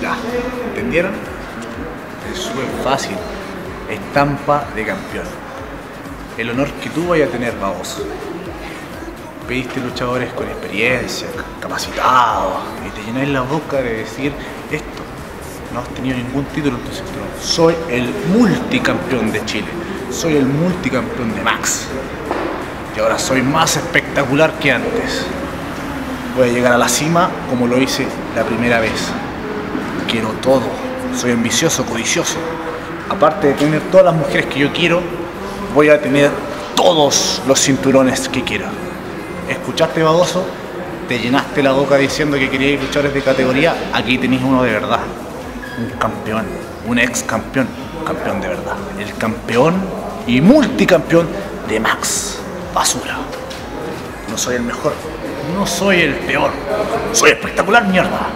Ya, ¿entendieron? Es súper fácil. Estampa de campeón. El honor que tú vayas a tener, baboso. Pediste luchadores con experiencia, capacitados, y te llenáis la boca de decir esto. No has tenido ningún título en tu cinturón. Soy el multicampeón de Chile. Soy el multicampeón de Max. Y ahora soy más espectacular que antes. Voy a llegar a la cima como lo hice la primera vez. Quiero todo. Soy ambicioso, codicioso. Aparte de tener todas las mujeres que yo quiero, voy a tener todos los cinturones que quiera. ¿Escuchaste, baboso? Te llenaste la boca diciendo que queríais luchadores de categoría. Aquí tenéis uno de verdad. Un campeón, un ex campeón, un campeón de verdad. El campeón y multicampeón de Max. Basura. No soy el mejor, no soy el peor. Soy espectacular, mierda.